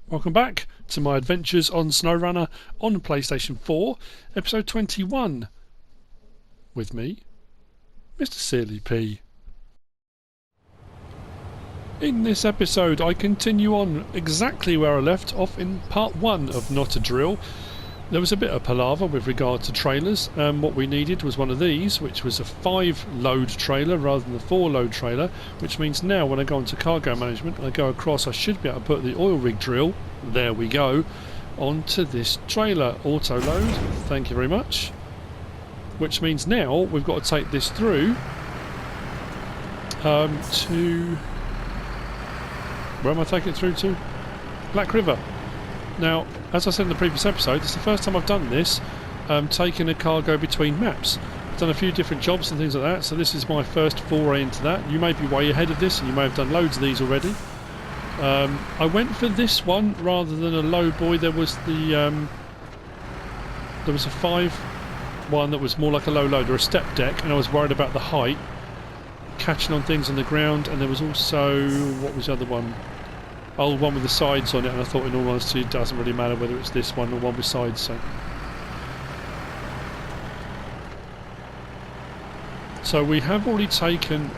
Welcome back to my adventures on SNOWRUNNER on PlayStation 4, episode 21, with me, MrSealyp. In this episode I continue on exactly where I left off in part 1 of Not a Drill. There was a bit of palaver with regard to trailers, and what we needed was one of these, which was a 5-load trailer rather than a 4-load trailer, which means now when I go into cargo management and I go across, I should be able to put the oil rig drill, there we go, onto this trailer. Auto load, thank you very much. Which means now we've got to take this through to... where am I taking it through to? Black River. Now, as I said in the previous episode, it's the first time I've done this, taking a cargo between maps. I've done a few different jobs and things like that, so this is my first foray into that. You may be way ahead of this, and you may have done loads of these already. I went for this one rather than a low boy. There was the there was a 5 one that was more like a low load or a step deck, and I was worried about the height, catching on things on the ground. And there was also, what was the other one? Oh, one with the sides on it, and I thought in all honesty it doesn't really matter whether it's this one or one with sides. So we have already taken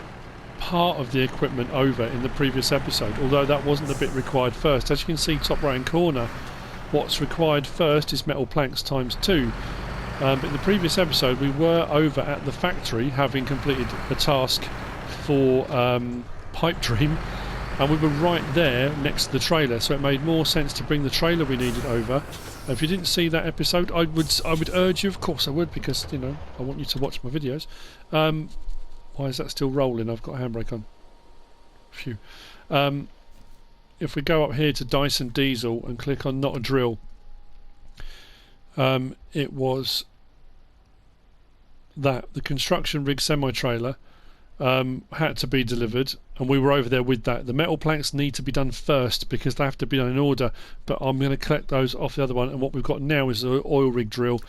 part of the equipment over in the previous episode, although that wasn't the bit required first. As you can see, top right hand corner, what's required first is metal planks times 2. But in the previous episode we were over at the factory having completed a task for Pipe Dream, and we were right there next to the trailer, so it made more sense to bring the trailer we needed over. If you didn't see that episode, I would urge you, of course I would, because you know I want you to watch my videos. Why is that still rolling? I've got a handbrake on. Phew. If we go up here to Dyson Diesel and click on Not a Drill, it was that the construction rig semi-trailer had to be delivered, and we were over there with that. The metal planks need to be done first because they have to be done in order, but I'm going to collect those off the other one, and what we've got now is the oil rig drill,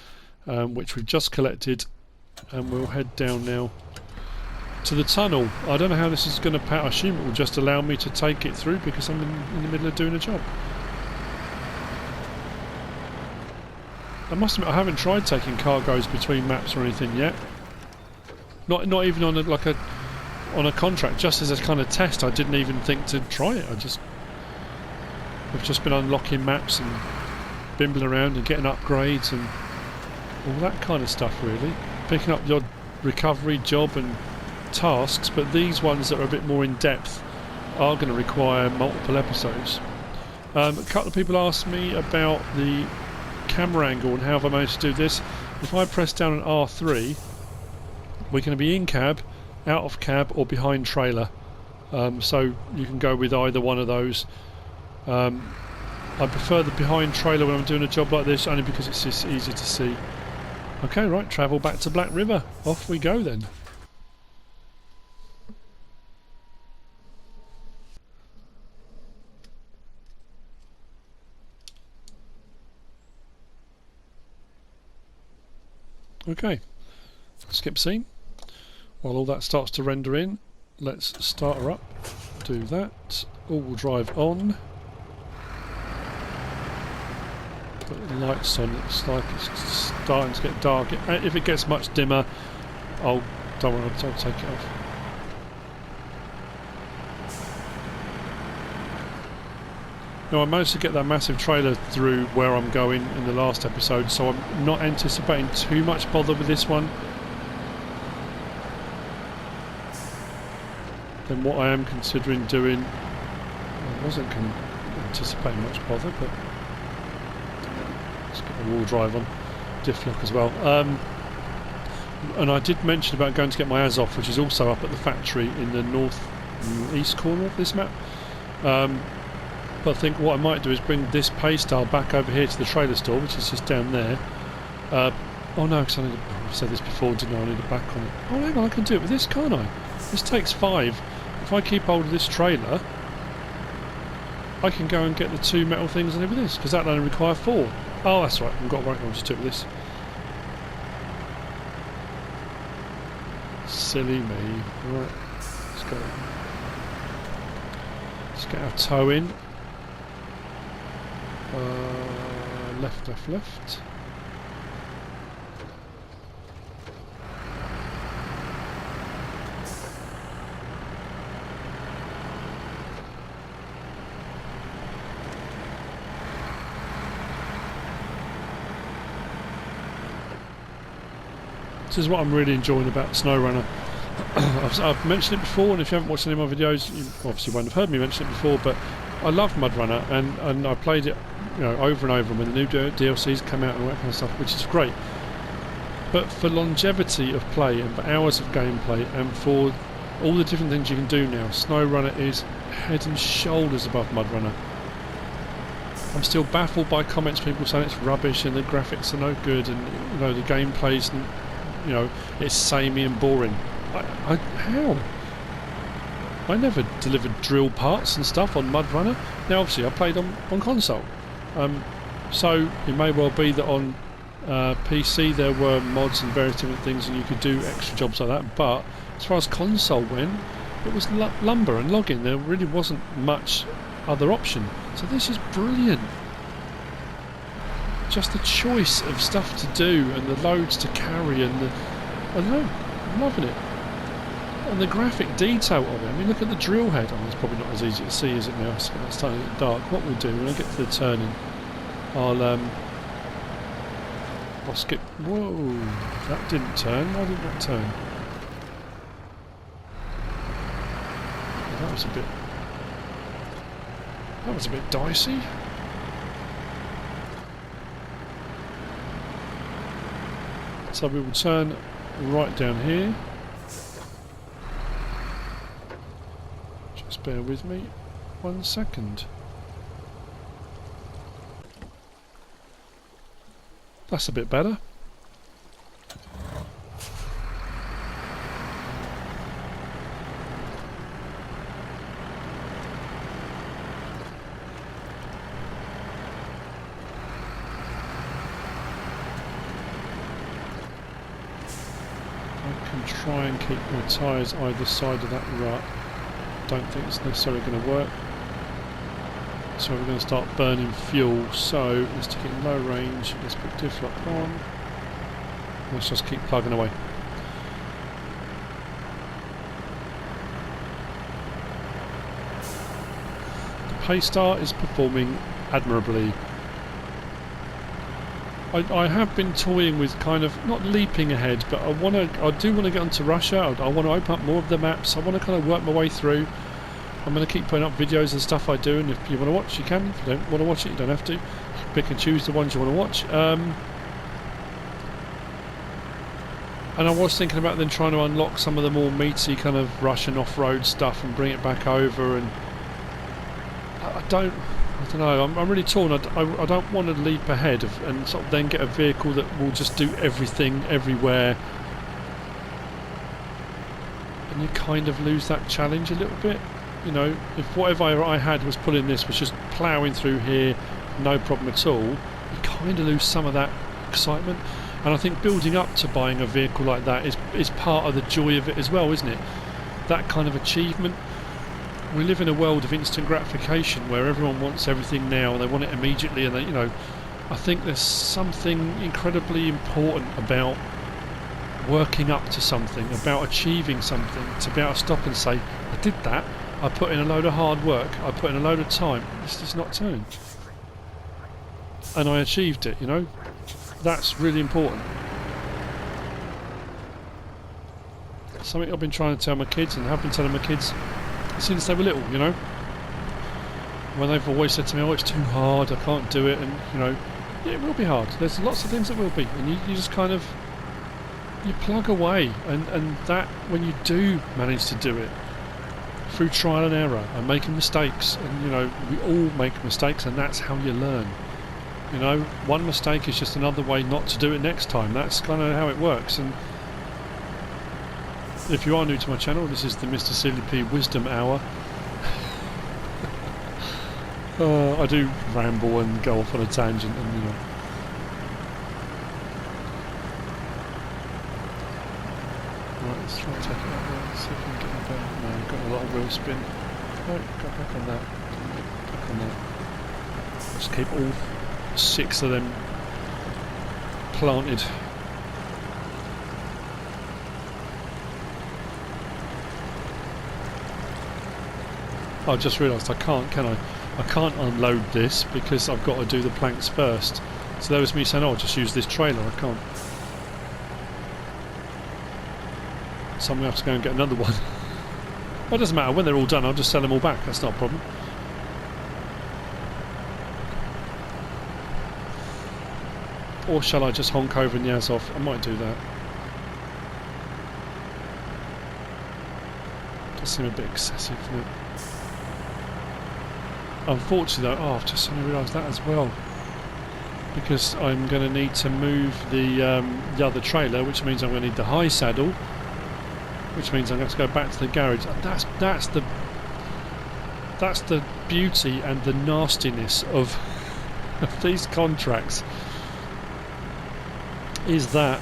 which we've just collected, and we'll head down now to the tunnel. I don't know how this is going to pat. I assume it will just allow me to take it through because I'm in the middle of doing a job. I must admit I haven't tried taking cargoes between maps or anything yet. Not even on a contract, just as a kind of test. I didn't even think to try it. We've just been unlocking maps and bimbling around and getting upgrades and all that kind of stuff really. Picking up the odd recovery job and tasks, but these ones that are a bit more in depth are going to require multiple episodes. A couple of people asked me about the camera angle and how have I managed to do this. If I press down an R3, we're going to be in cab, out of cab, or behind trailer. So you can go with either one of those. I prefer the behind trailer when I'm doing a job like this, only because it's just easy to see. Okay, right, travel back to Black River. Off we go then. Okay, skip scene. While all that starts to render in, let's start her up. Do that. All-wheel drive on. Put the lights on. It's like it's starting to get dark. If it gets much dimmer, don't worry, I'll take it off. Now I managed to get that massive trailer through where I'm going in the last episode, so I'm not anticipating too much bother with this one. Then what I am considering doing, I wasn't anticipating much bother, but let's get the wheel drive on, diff lock as well. And I did mention about going to get my Azov, which is also up at the factory in the north-east corner of this map. But I think what I might do is bring this Paystyle back over here to the trailer store, which is just down there. Oh no, because I said this before, didn't I? I need a back on it. Oh hang on, I can do it with this, can't I? This takes 5. If I keep hold of this trailer, I can go and get the 2 metal things and everything, because that only require 4. Oh, that's right, I've got to work on just do it with this. Silly me. Right, let's go. Let's get our toe in. Left, left, left. This is what I'm really enjoying about SNOWRUNNER. I've mentioned it before, and if you haven't watched any of my videos, you obviously won't have heard me mention it before, but I love MudRunner, and I played it, you know, over and over when the new DLCs come out and all that kind of stuff, which is great. But for longevity of play and for hours of gameplay and for all the different things you can do now, SNOWRUNNER is head and shoulders above MudRunner. I'm still baffled by comments, people saying it's rubbish and the graphics are no good and, you know, the gameplay's, you know, it's samey and boring. How? I never delivered drill parts and stuff on MudRunner. Now obviously I played on console, so it may well be that on PC there were mods and various different things and you could do extra jobs like that, but as far as console went, it was lumber and logging. There really wasn't much other option, so this is brilliant. Just the choice of stuff to do and the loads to carry and the, I don't know, I'm loving it. And the graphic detail of it, I mean, look at the drill head. It's probably not as easy to see as it now, so it's starting to get dark. What we'll do when I get to the turning, I'll skip. Whoa, that didn't turn. Why didn't that turn? That was a bit dicey. So we will turn right down here. Just bear with me 1 second. That's a bit better. Try and keep my tyres either side of that rut. Don't think it's necessarily going to work. So we're going to start burning fuel. So let's take it in low range. Let's put diff lock on. Let's just keep plugging away. The Paystar is performing admirably. I have been toying with kind of not leaping ahead, but I do want to get onto Russia. I want to open up more of the maps. I want to kind of work my way through. I'm going to keep putting up videos and stuff I do, and if you want to watch, you can. If you don't want to watch it, you don't have to. Pick and choose the ones you want to watch. And I was thinking about then trying to unlock some of the more meaty kind of Russian off-road stuff and bring it back over. And I don't know, I'm really torn. I don't want to leap ahead and sort of then get a vehicle that will just do everything everywhere, and you kind of lose that challenge a little bit. You know, if whatever I had was pulling this was just ploughing through here, no problem at all, you kind of lose some of that excitement. And I think building up to buying a vehicle like that is part of the joy of it as well, isn't it? That kind of achievement. We live in a world of instant gratification where everyone wants everything now and they want it immediately, and they, you know, I think there's something incredibly important about working up to something, about achieving something, to be able to stop and say, I did that, I put in a load of hard work, I put in a load of time, it's just not turned, and I achieved it, you know. That's really important. Something I've been trying to tell my kids, and have been telling my kids since they were little, you know. When they've always said to me, oh, it's too hard, I can't do it, and, you know, yeah, it will be hard. There's lots of things that will be, and you just kind of, you plug away, and that, when you do manage to do it, through trial and error, and making mistakes, and, you know, we all make mistakes, and that's how you learn. You know, one mistake is just another way not to do it next time. That's kind of how it works. And if you are new to my channel, this is the MrSealyp Wisdom Hour. I do ramble and go off on a tangent, and you know. Right, let's try and take it out there. See if we can get it back. No, got a lot of wheel spin. No, got back on that. Back on that. Just keep all 6 of them planted. I just realised I can't, can I? I can't unload this because I've got to do the planks first. So there was me saying, oh, I'll just use this trailer. I can't. So I'm going to have to go and get another one. Well, it doesn't matter. When they're all done, I'll just sell them all back. That's not a problem. Or shall I just honk over in the Azov? I might do that. Does seem a bit excessive, doesn't it? Unfortunately though, I've just suddenly realised that as well. Because I'm going to need to move the other trailer, which means I'm going to need the high saddle, which means I'm going to have to go back to the garage. And that's the beauty and the nastiness of these contracts. Is that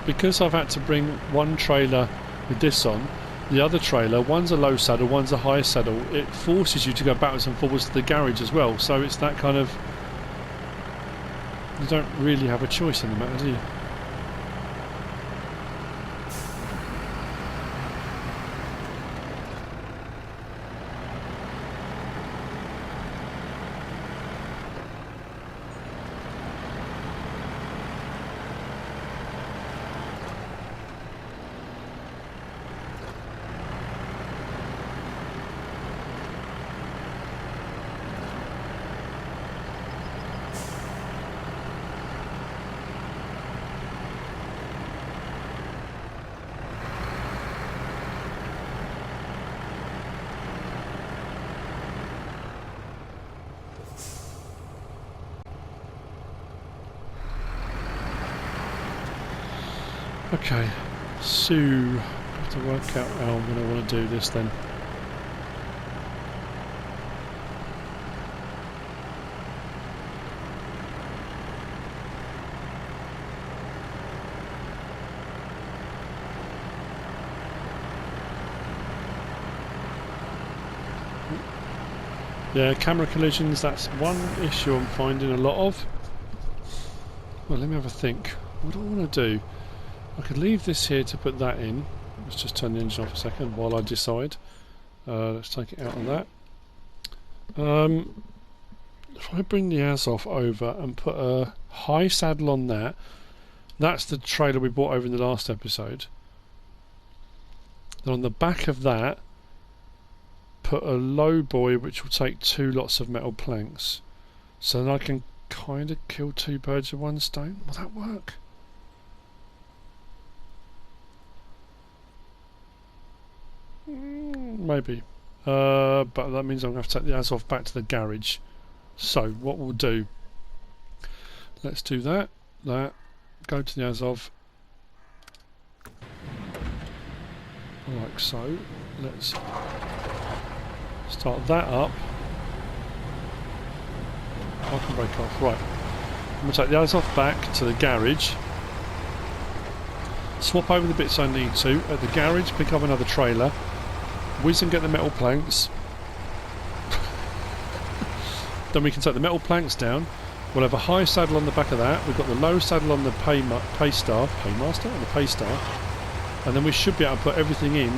because I've had to bring one trailer with this on, the other trailer, one's a low saddle, one's a high saddle, it forces you to go backwards and forwards to the garage as well. So it's that kind of, you don't really have a choice in the matter, do you? Okay, so I have to work out how I'm going to want to do this then. Yeah, camera collisions, that's one issue I'm finding a lot of. Well, let me have a think. What do I want to do? I could leave this here to put that in. Let's just turn the engine off a second while I decide. Let's take it out of that. If I bring the Azov over and put a high saddle on that, that's the trailer we bought over in the last episode. Then on the back of that, put a low boy which will take 2 lots of metal planks. So then I can kind of kill 2 birds with 1 stone. Will that work? Maybe. But that means I'm going to have to take the Azov back to the garage. So what we'll do, let's do that, go to the Azov, like so. Let's start that up. I can break off. Right, I'm going to take the Azov back to the garage, swap over the bits I need to at the garage, pick up another trailer, whiz and get the metal planks. Then we can take the metal planks down. We'll have a high saddle on the back of that. We've got the low saddle on the Paystar, and then we should be able to put everything in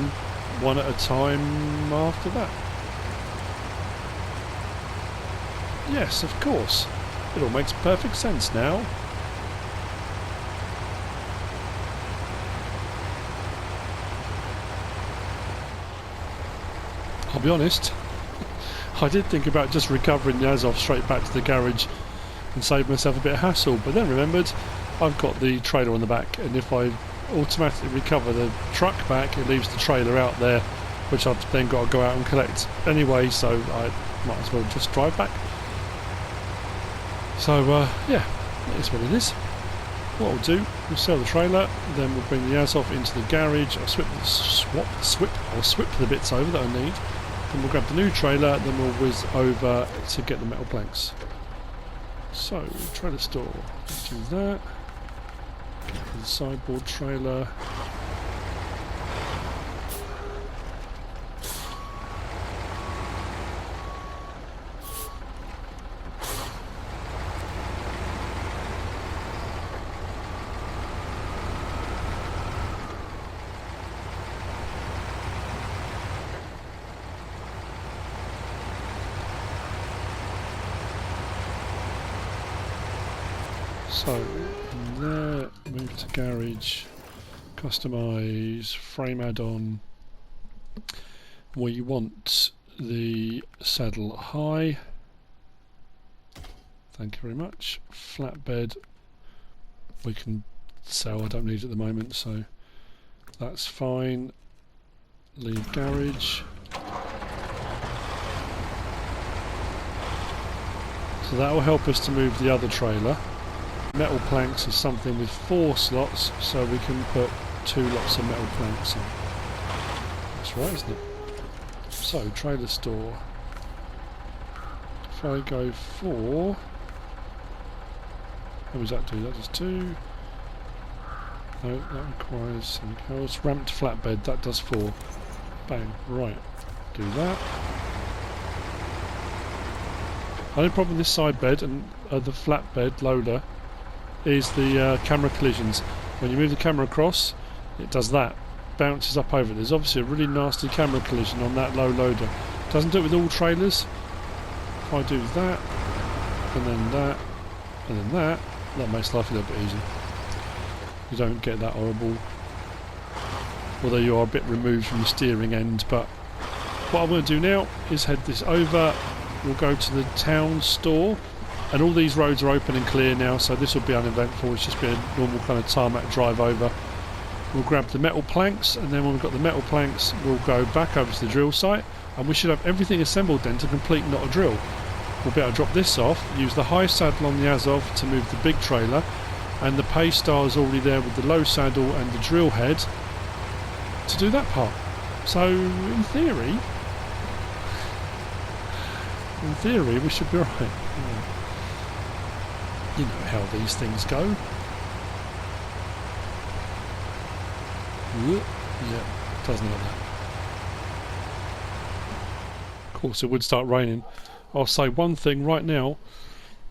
one at a time after that. Yes, of course. It all makes perfect sense now. I'll be honest, I did think about just recovering the Azov straight back to the garage and save myself a bit of hassle, but then remembered I've got the trailer on the back, and if I automatically recover the truck back, it leaves the trailer out there, which I've then got to go out and collect anyway, so I might as well just drive back. So yeah, that is what it is. What we'll do, we'll sell the trailer, then we'll bring the Azov into the garage. I'll swip the bits over that I need. Then we'll grab the new trailer, then we'll whiz over to get the metal planks. So, trailer store, let's do that. Get the sideboard trailer. So, there, move to garage, customise, frame add-on. We want the saddle high. Thank you very much. Flatbed, we can sell, I don't need it at the moment, so that's fine. Leave garage. So that will help us to move the other trailer. Metal planks is something with 4 slots, so we can put 2 lots of metal planks in. That's right, isn't it? So, trailer store. If I go 4... how does that do? That does 2. No, that requires something else. Ramped flatbed, that does 4. Bang, right. Do that. The only problem with this side bed and the flatbed loader is the camera collisions. When you move the camera across, it does that. Bounces up over it. There's obviously a really nasty camera collision on that low loader. Doesn't do it with all trailers. If I do that, and then that, and then that makes life a little bit easier. You don't get that horrible, although you are a bit removed from the steering end. But what I'm going to do now is head this over. We'll go to the town store, and all these roads are open and clear now, so this will be uneventful. It's just be a normal kind of tarmac drive over. We'll grab the metal planks, and then when we've got the metal planks, we'll go back over to the drill site, and we should have everything assembled then to complete not a drill. We'll be able to drop this off, use the high saddle on the Azov to move the big trailer, and the pay star is already there with the low saddle and the drill head to do that part. So in theory we should be alright. Yeah. You know how these things go. Yeah, doesn't like that. Of course it would start raining. I'll say one thing right now.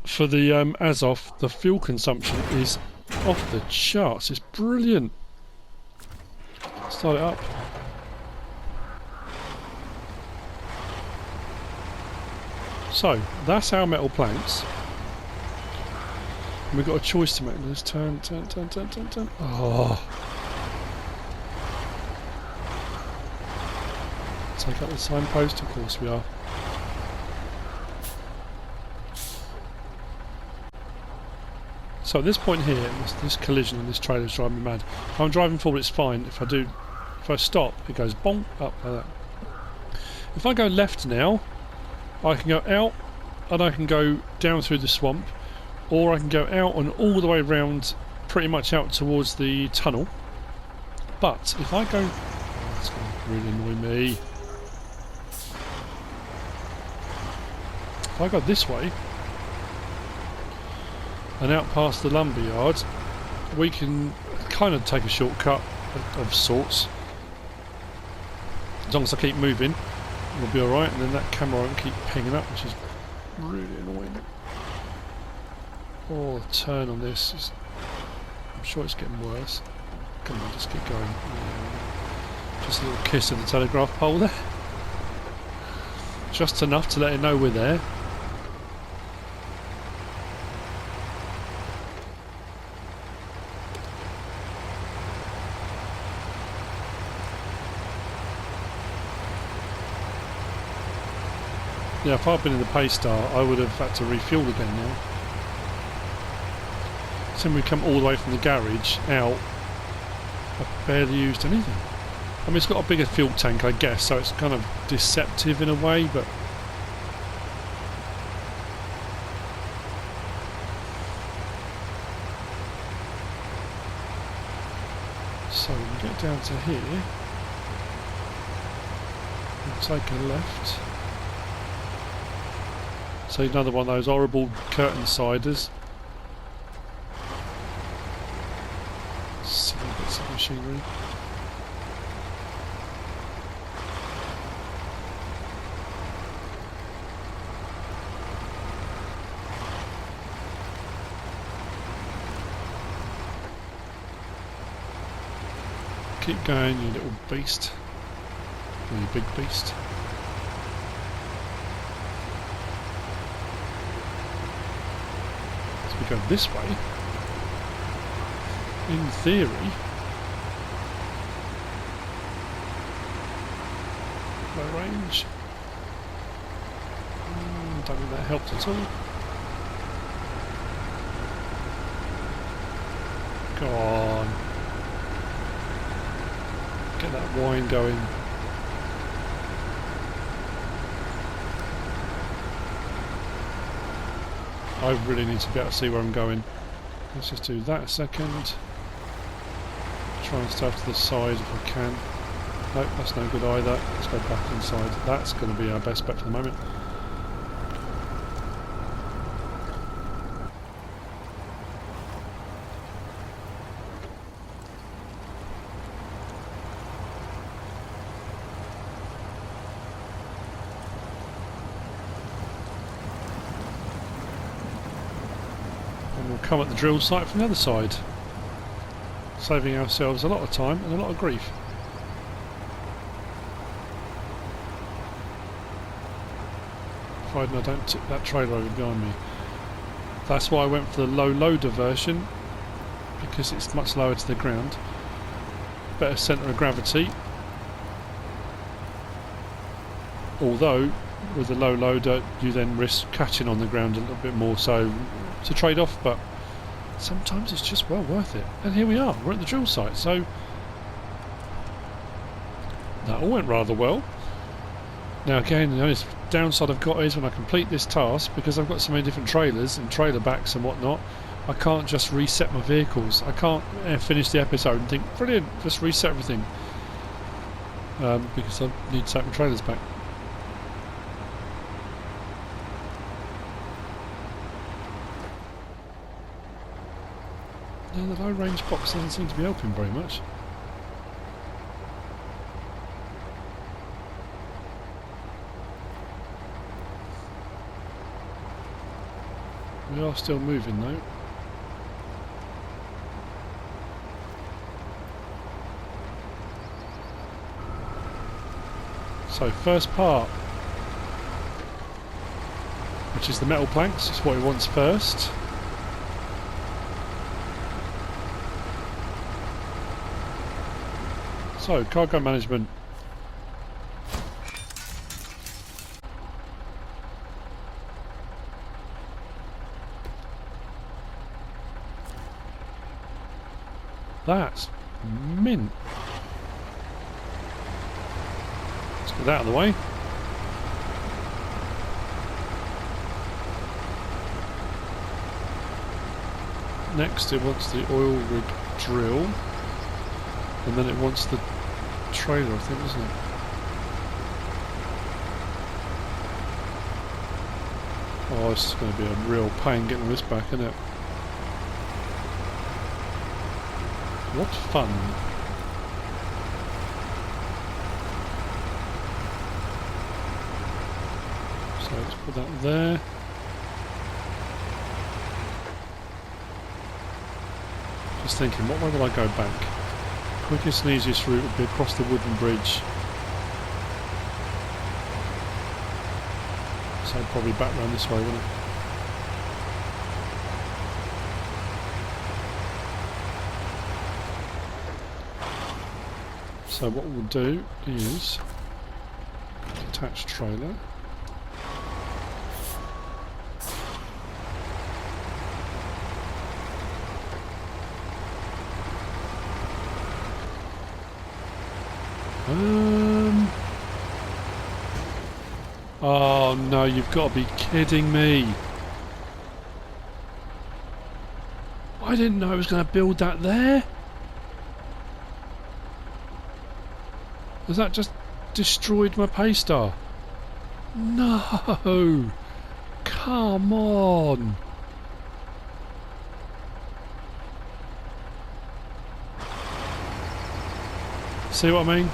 For the Azov, the fuel consumption is off the charts. It's brilliant. Start it up. So, that's our metal planks. And we've got a choice to make. Let's turn. Oh. Take out the signpost, of course we are. So at this point here, this collision on this trailer is driving me mad. If I'm driving forward, it's fine. If I stop, it goes bonk up like that. If I go left now, I can go out and I can go down through the swamp, or I can go out and all the way around, pretty much out towards the tunnel. But if I go, oh, that's going to really annoy me. If I go this way and out past the lumber yard, we can kind of take a shortcut of sorts. As long as I keep moving, we'll be alright, and then that camera won't keep pinging up, which is really annoying. Oh, the turn on this is... I'm sure it's getting worse. Come on, just keep going. Yeah. Just a little kiss of the telegraph pole there. Just enough to let it know we're there. Yeah, if I'd been in the pay star, I would have had to refuel again now. So when we come all the way from the garage out, I've barely used anything. I mean, it's got a bigger fuel tank, I guess, so it's kind of deceptive in a way, but... So we can get down to here. We'll take a left. So another one of those horrible curtain siders. Silly bits of machinery. Keep going, you little beast. Or you big beast. We go this way. In theory. Low range. Don't think that helped at all. Go on. Get that wine going. I really need to be able to see where I'm going. Let's just do that a second. Try and stay off to the side if I can. Nope, that's no good either. Let's go back inside. That's going to be our best bet for the moment. And we'll come at the drill site from the other side, saving ourselves a lot of time and a lot of grief. Providing I don't tip that trailer over behind me. That's why I went for the low loader version, because it's much lower to the ground. Better centre of gravity. Although, with the low loader, you then risk catching on the ground a little bit more, so it's a trade-off, but sometimes it's just well worth it. And here we are, we're at the drill site, so that all went rather well. Now again, the only downside I've got is when I complete this task, because I've got so many different trailers and trailer backs and whatnot, I can't just reset my vehicles. I can't finish the episode and think, brilliant, just reset everything. Because I need to take my trailers back. Yeah, the low range box doesn't seem to be helping very much. We are still moving though. So first part, which is the metal planks, is what he wants first. So, cargo management. That's mint. Let's get that out of the way. Next it wants the oil rig drill, and then it wants the trailer, I think, isn't it? Oh, this is going to be a real pain getting this back, isn't it? What fun. So let's put that there. Just thinking, what way will I go back? Quickest and easiest route would be across the wooden bridge. So probably back round this way, wouldn't it? So what we'll do is attach trailer. Oh no, you've got to be kidding me. I didn't know I was going to build that there. Has that just destroyed my paystar? No! Come on! See what I mean?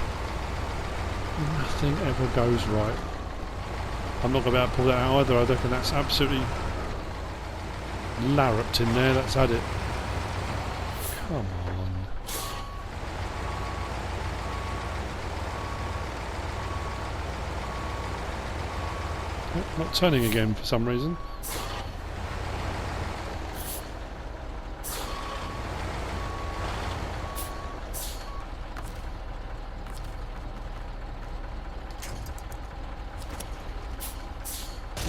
Nothing ever goes right. I'm not going to be able to pull that out either. I reckon that's absolutely larruped in there. That's had it. Come on. Oh, not turning again for some reason.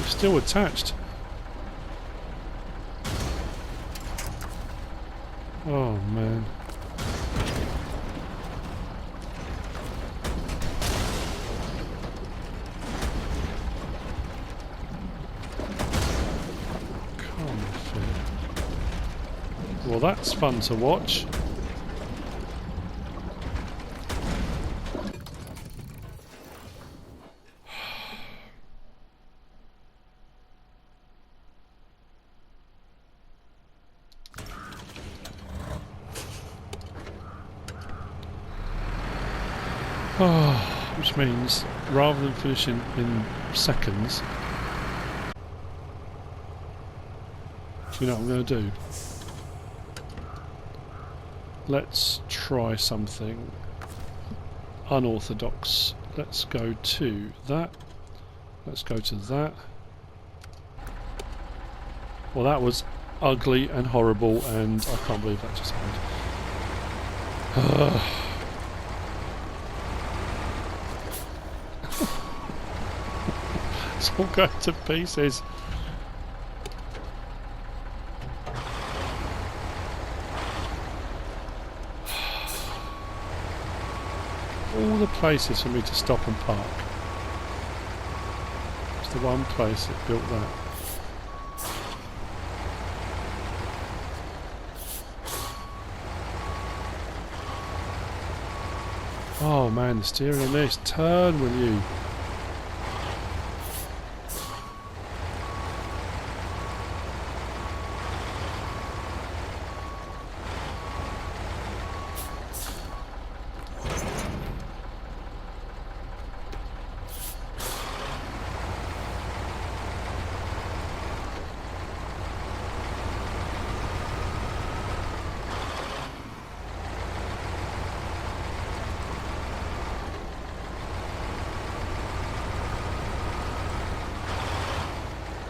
It's still attached. Oh man. Can't fit. Well, that's fun to watch. Which means, rather than finishing in seconds, you know what I'm going to do? Let's try something unorthodox. Let's go to that. Let's go to that. Well, that was ugly and horrible, and I can't believe that just happened. It's all going to pieces. All the places for me to stop and park. It's the one place that built that. Oh man, the steering on this. Turn, will you?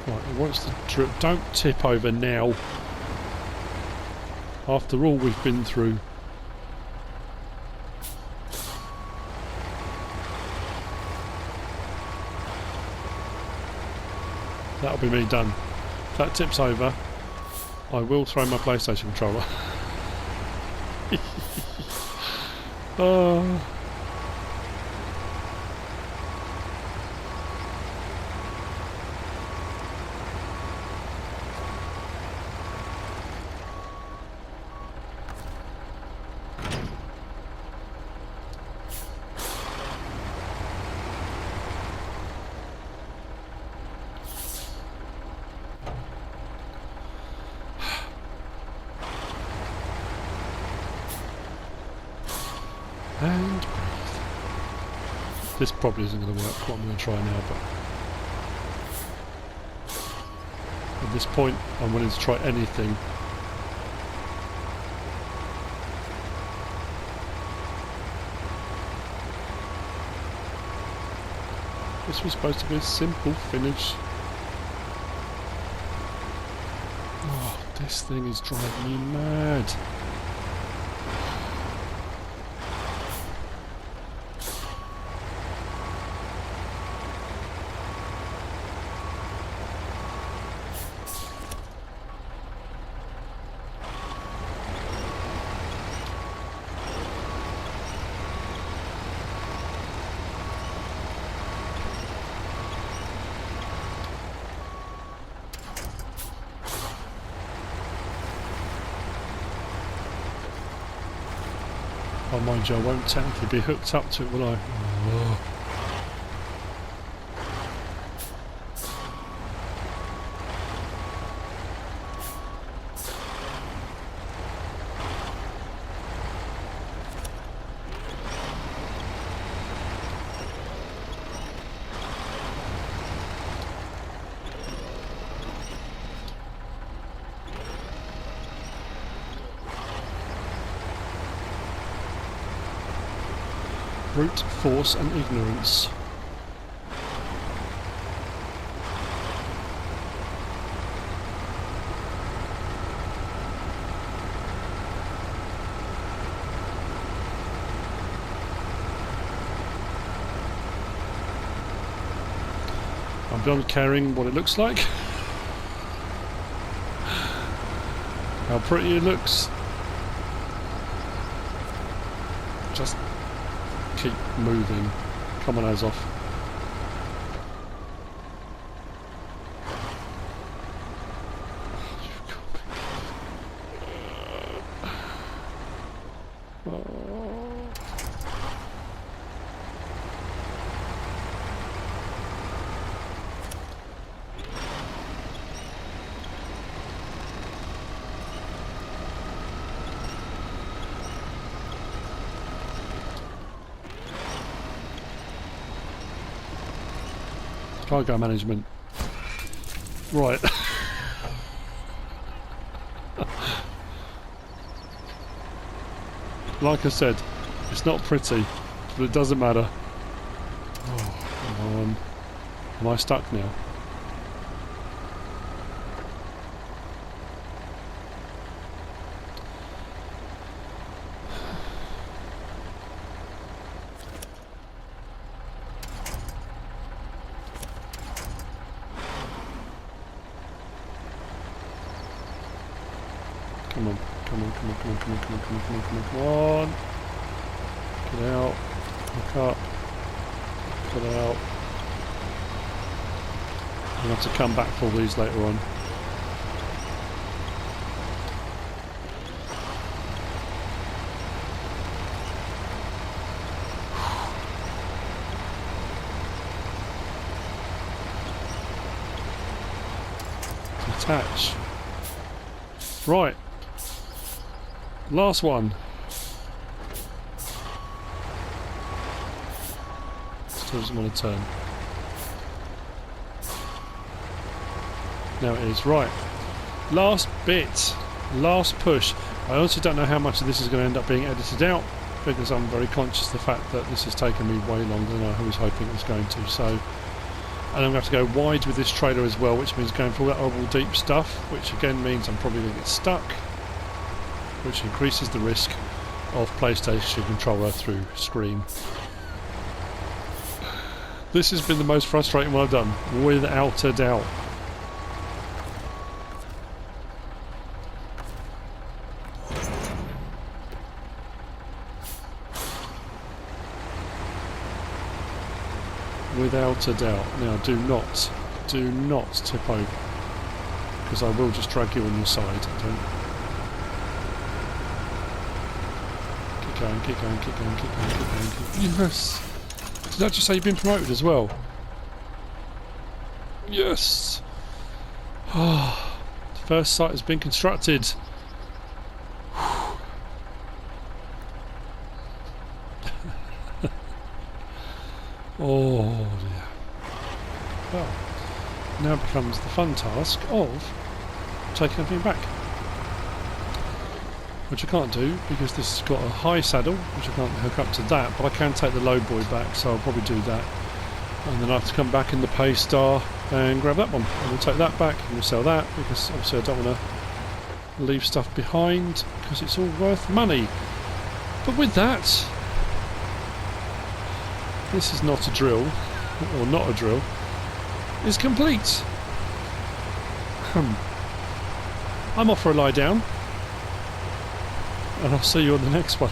Right, it wants to trip. Don't tip over now. After all we've been through. That'll be me done. If that tips over, I will throw my PlayStation controller. Oh. And breathe. This probably isn't going to work, what I'm going to try now, but at this point I'm willing to try anything. This was supposed to be a simple finish. Oh, this thing is driving me mad. Oh, mind you, I won't technically be hooked up to it, will I? Oh. Brute force and ignorance. I'm beyond caring what it looks like. How pretty it looks. Just keep moving. Come on, eyes off. Cargo management. Right. Like I said, it's not pretty, but it doesn't matter. Oh, come on. Am I stuck now? Come on, come on, come on, come on, come on, come on, come on, come on, come on, come on. Get out. Look up. Get out. I'm going to have to come back for these later on. Detach. Right. Last one. Still doesn't want to turn. Now it is. Right. Last bit. Last push. I honestly don't know how much of this is going to end up being edited out, because I'm very conscious of the fact that this has taken me way longer than I was hoping it was going to. So, and I'm going to have to go wide with this trailer as well, which means going for all that horrible deep stuff, which again means I'm probably going to get stuck, which increases the risk of PlayStation controller through screen. This has been the most frustrating one I've done, without a doubt. Without a doubt. Now do not tip over, because I will just drag you on your side. Don't. Keep going, keep going, keep going, keep going, keep going, keep going. Yes! Did I just say you've been promoted as well? Yes! Oh, the first site has been constructed. Oh dear. Well, now becomes the fun task of taking everything back. Which I can't do because this has got a high saddle, which I can't hook up to that, but I can take the low boy back, so I'll probably do that. And then I have to come back in the Paystar and grab that one. And we'll take that back and we'll sell that, because obviously I don't want to leave stuff behind, because it's all worth money. But with that, this is not a drill, or not a drill, is complete. I'm off for a lie down, and I'll see you on the next one.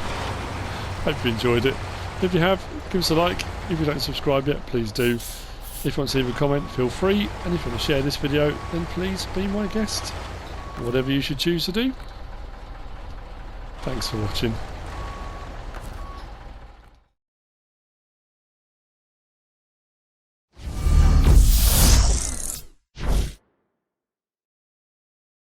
Hope you enjoyed it. If you have, give us a like. If you don't subscribe yet, please do. If you want to leave a comment, feel free. And if you want to share this video, then please be my guest. Whatever you should choose to do. Thanks for watching.